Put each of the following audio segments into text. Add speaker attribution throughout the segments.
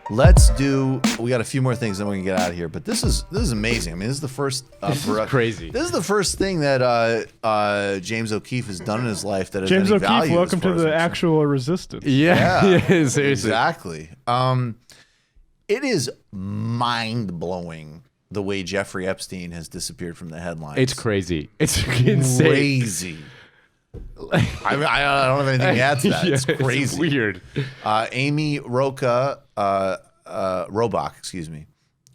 Speaker 1: We got a few more things, then we can get out of here. But this is amazing. I mean, this is the first.
Speaker 2: This is crazy.
Speaker 1: This is the first thing that James O'Keefe has done in his life that has
Speaker 3: James
Speaker 1: any
Speaker 3: O'Keefe,
Speaker 1: value.
Speaker 3: welcome to the actual resistance.
Speaker 2: Yeah, seriously.
Speaker 1: Exactly. It is mind-blowing the way Jeffrey Epstein has disappeared from the headlines.
Speaker 2: It's crazy. It's insane.
Speaker 1: Crazy. I don't have anything to add to that. It's crazy.
Speaker 2: It's weird.
Speaker 1: Amy Robach, excuse me,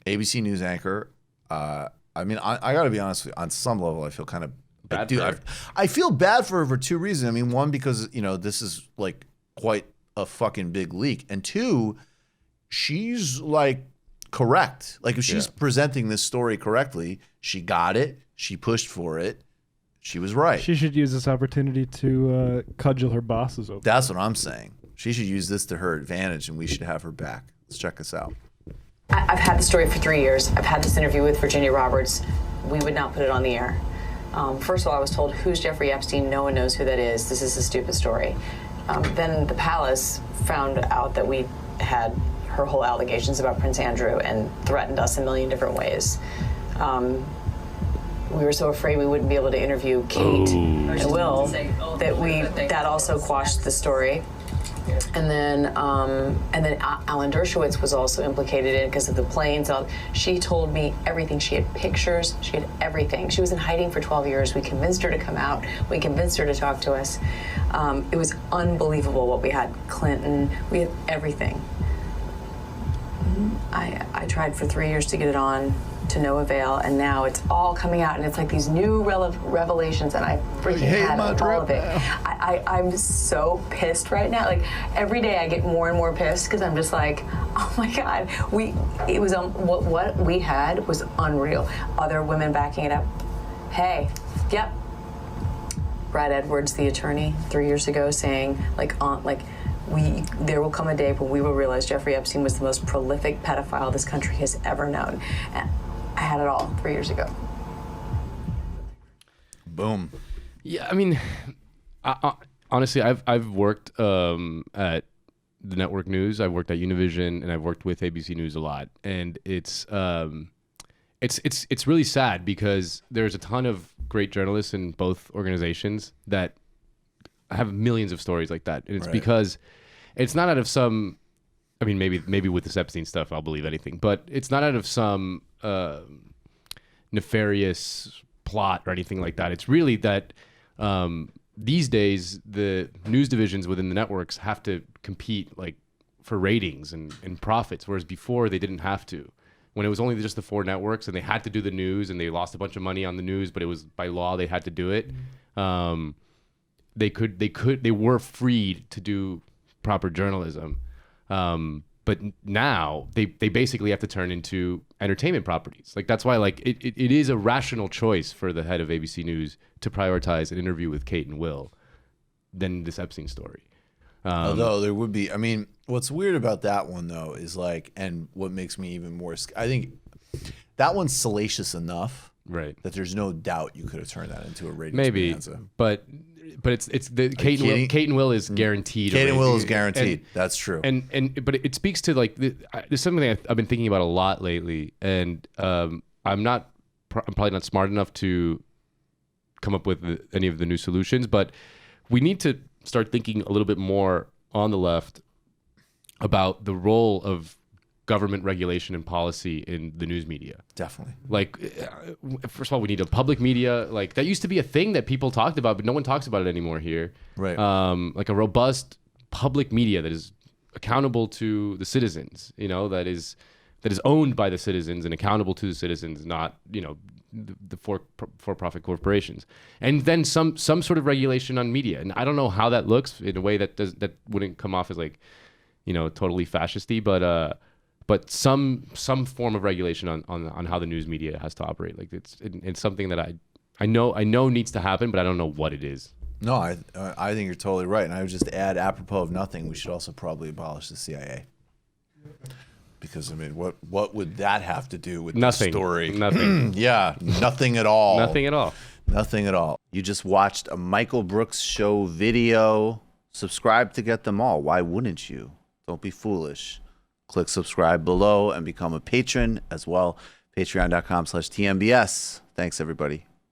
Speaker 1: ABC News anchor. I mean, I got to be honest with you, on some level, I feel kind of bad. I feel bad for her for two reasons. I mean, one, because this is like quite a fucking big leak, and two, she's like correct. Like if she's presenting this story correctly, she got it. She pushed for it. She was right.
Speaker 3: She should use this opportunity to cudgel her bosses over.
Speaker 1: That's what I'm saying. She should use this to her advantage, and we should have her back. Let's check this out.
Speaker 4: I've had the story for 3 years. I've had this interview with Virginia Roberts. We would not put it on the air. First of all, I was told, who's Jeffrey Epstein? No one knows who that is. This is a stupid story. Then the palace found out that we had her whole allegations about Prince Andrew and threatened us a million different ways. We were so afraid we wouldn't be able to interview Kate and Will that also quashed the story. And then Alan Dershowitz was also implicated in it because of the planes. She told me everything. She had pictures. She had everything. She was in hiding for 12 years. We convinced her to come out. We convinced her to talk to us. It was unbelievable what we had. Clinton. We had everything. I tried for 3 years to get it on, to no avail, and now it's all coming out, and it's like these new revelations, and I freaking had all of it. I'm so pissed right now. Like every day I get more and more pissed because I'm just like, oh my God, what we had was unreal. Other women backing it up. Hey, yep. Brad Edwards, the attorney, 3 years ago, saying there will come a day when we will realize Jeffrey Epstein was the most prolific pedophile this country has ever known. And I had it all 3 years ago.
Speaker 1: Boom.
Speaker 2: Yeah, I mean, honestly, I've worked at the network news. I've worked at Univision, and I've worked with ABC News a lot. And it's really sad because there's a ton of great journalists in both organizations that have millions of stories like that, and it's because it's not out of some. I mean, maybe with this Epstein stuff, I'll believe anything, but it's not out of some nefarious plot or anything like that. It's really that these days the news divisions within the networks have to compete like for ratings and profits, whereas before they didn't have to. When it was only just the four networks and they had to do the news and they lost a bunch of money on the news, but it was by law they had to do it. They were freed to do proper journalism. But now they basically have to turn into entertainment properties. Like that's why it is a rational choice for the head of ABC News to prioritize an interview with Kate and Will than this Epstein story.
Speaker 1: Although there would be, I mean, what's weird about that one though is and what makes me even more, I think that one's salacious enough,
Speaker 2: right, that
Speaker 1: there's no doubt you could have turned that into a ratings bonanza.
Speaker 2: But it's the Kate and Will is guaranteed.
Speaker 1: Kate and Will is guaranteed. That's true.
Speaker 2: But it speaks to there's something I've been thinking about a lot lately, and I'm probably not smart enough to come up with any of the new solutions, but we need to start thinking a little bit more on the left about the role of government regulation and policy in the news media.
Speaker 1: Definitely.
Speaker 2: First of all, we need a public media. That used to be a thing that people talked about, but no one talks about it anymore here.
Speaker 1: Right.
Speaker 2: A robust public media that is accountable to the citizens, that is owned by the citizens and accountable to the citizens, not, the for-profit corporations. And then some sort of regulation on media. And I don't know how that looks in a way that wouldn't come off as totally fascisty, but some form of regulation on how the news media has to operate. It's something that I know needs to happen, but I don't know what it is.
Speaker 1: No, I think you're totally right. And I would just add, apropos of nothing, we should also probably abolish the CIA. Because I mean, what would that have to do with
Speaker 2: nothing.
Speaker 1: The story?
Speaker 2: Nothing.
Speaker 1: Yeah, nothing at all.
Speaker 2: Nothing at all.
Speaker 1: Nothing at all. You just watched a Michael Brooks show video. Subscribe to get them all. Why wouldn't you? Don't be foolish. click subscribe below and become a patron as well. Patreon.com/TMBS. Thanks, everybody.